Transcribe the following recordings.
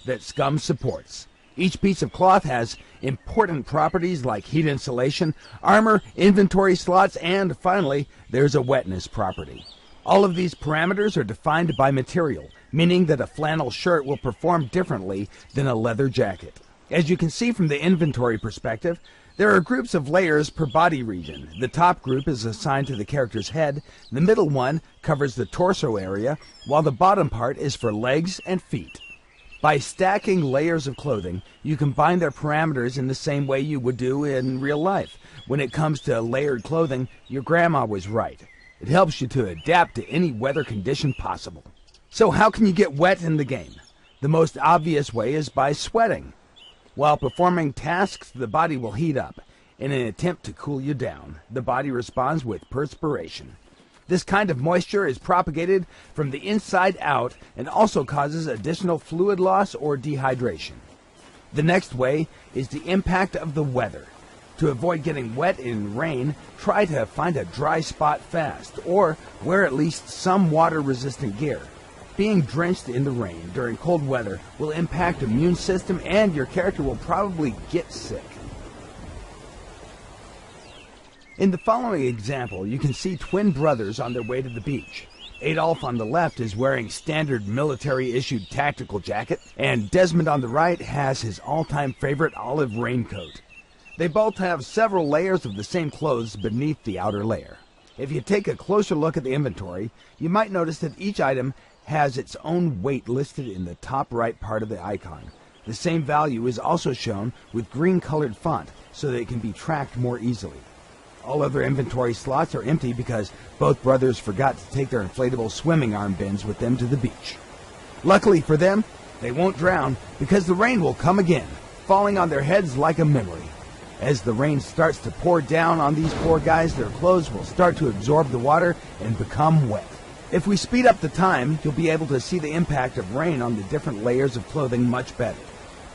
that SCUM supports. Each piece of cloth has important properties like heat insulation, armor, inventory slots, and finally, there's a wetness property. All of these parameters are defined by material, meaning that a flannel shirt will perform differently than a leather jacket. As you can see from the inventory perspective, there are groups of layers per body region. The top group is assigned to the character's head, the middle one covers the torso area, while the bottom part is for legs and feet. By stacking layers of clothing, you combine their parameters in the same way you would do in real life. When it comes to layered clothing, your grandma was right. It helps you to adapt to any weather condition possible. So how can you get wet in the game? The most obvious way is by sweating. While performing tasks, the body will heat up. In an attempt to cool you down, the body responds with perspiration. This kind of moisture is propagated from the inside out and also causes additional fluid loss or dehydration. The next way is the impact of the weather. To avoid getting wet in rain, try to find a dry spot fast, or wear at least some water-resistant gear. Being drenched in the rain during cold weather will impact the immune system and your character will probably get sick. In the following example, you can see twin brothers on their way to the beach. Adolf on the left is wearing standard military-issued tactical jacket, and Desmond on the right has his all-time favorite olive raincoat. They both have several layers of the same clothes beneath the outer layer. If you take a closer look at the inventory, you might notice that each item has its own weight listed in the top right part of the icon. The same value is also shown with green-colored font so that it can be tracked more easily. All other inventory slots are empty because both brothers forgot to take their inflatable swimming armbands with them to the beach. Luckily for them, they won't drown because the rain will come again, falling on their heads like a memory. As the rain starts to pour down on these poor guys, their clothes will start to absorb the water and become wet. If we speed up the time, you'll be able to see the impact of rain on the different layers of clothing much better.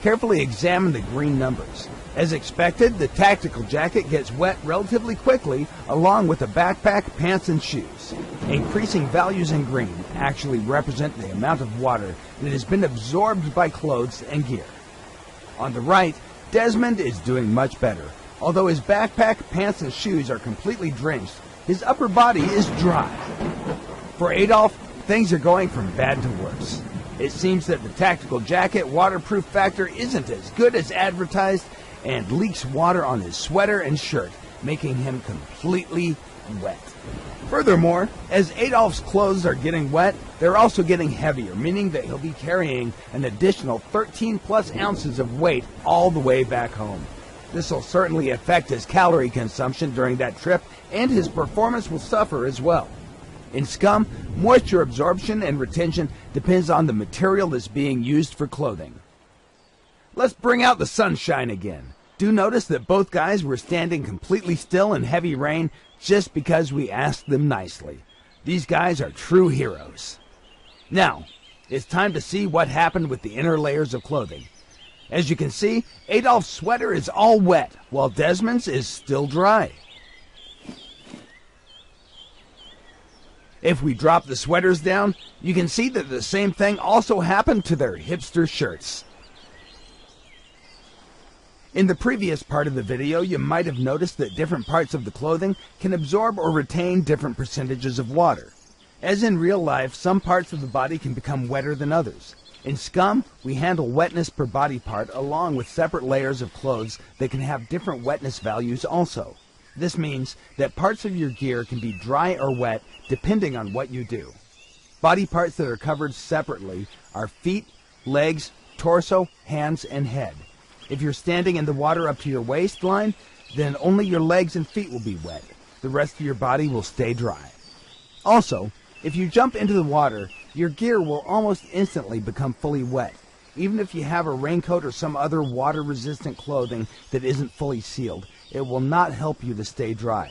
Carefully examine the green numbers. As expected, the tactical jacket gets wet relatively quickly, along with the backpack, pants, and shoes. Increasing values in green actually represent the amount of water that has been absorbed by clothes and gear. On the right, Desmond is doing much better. Although his backpack, pants, and shoes are completely drenched, his upper body is dry. For Adolf, things are going from bad to worse. It seems that the tactical jacket waterproof factor isn't as good as advertised and leaks water on his sweater and shirt, making him completely wet. Furthermore, as Adolf's clothes are getting wet, they're also getting heavier, meaning that he'll be carrying an additional 13 plus ounces of weight all the way back home. This will certainly affect his calorie consumption during that trip, and his performance will suffer as well. In SCUM, moisture absorption and retention depends on the material that's being used for clothing. Let's bring out the sunshine again. Do notice that both guys were standing completely still in heavy rain just because we asked them nicely. These guys are true heroes. Now, it's time to see what happened with the inner layers of clothing. As you can see, Adolf's sweater is all wet, while Desmond's is still dry. If we drop the sweaters down, you can see that the same thing also happened to their hipster shirts. In the previous part of the video, you might have noticed that different parts of the clothing can absorb or retain different percentages of water. As in real life, some parts of the body can become wetter than others. In SCUM, we handle wetness per body part along with separate layers of clothes that can have different wetness values also. This means that parts of your gear can be dry or wet depending on what you do. Body parts that are covered separately are feet, legs, torso, hands, and head. If you're standing in the water up to your waistline, then only your legs and feet will be wet. The rest of your body will stay dry. Also, if you jump into the water, your gear will almost instantly become fully wet, even if you have a raincoat or some other water-resistant clothing that isn't fully sealed. It will not help you to stay dry.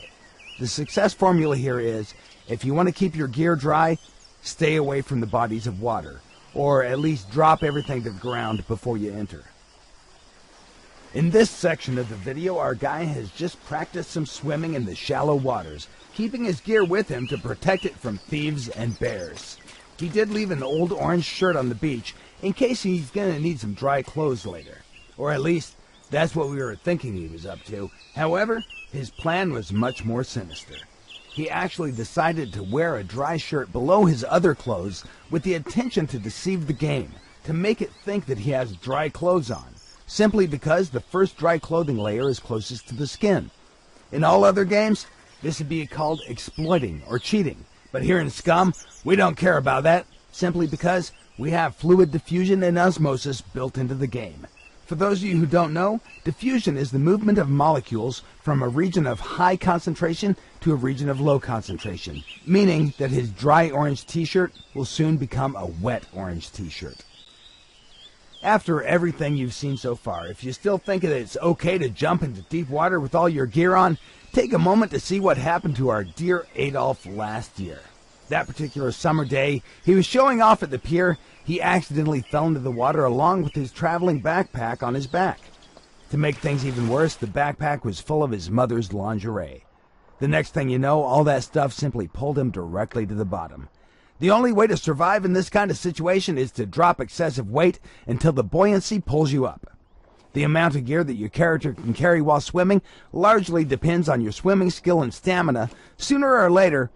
The success formula here is, if you want to keep your gear dry, stay away from the bodies of water, or at least drop everything to the ground before you enter. In this section of the video, our guy has just practiced some swimming in the shallow waters, keeping his gear with him to protect it from thieves and bears. He did leave an old orange shirt on the beach, in case he's gonna need some dry clothes later. Or at least, that's what we were thinking he was up to. However, his plan was much more sinister. He actually decided to wear a dry shirt below his other clothes with the intention to deceive the game, to make it think that he has dry clothes on, simply because the first dry clothing layer is closest to the skin. In all other games, this would be called exploiting or cheating, but here in SCUM, we don't care about that, simply because we have fluid diffusion and osmosis built into the game. For those of you who don't know, diffusion is the movement of molecules from a region of high concentration to a region of low concentration, meaning that his dry orange t-shirt will soon become a wet orange t-shirt. After everything you've seen so far, if you still think that it's okay to jump into deep water with all your gear on, take a moment to see what happened to our dear Adolf last year. That particular summer day, he was showing off at the pier. He accidentally fell into the water along with his traveling backpack on his back. To make things even worse, the backpack was full of his mother's lingerie. The next thing you know, all that stuff simply pulled him directly to the bottom. The only way to survive in this kind of situation is to drop excessive weight until the buoyancy pulls you up. The amount of gear that your character can carry while swimming largely depends on your swimming skill and stamina. Sooner or later,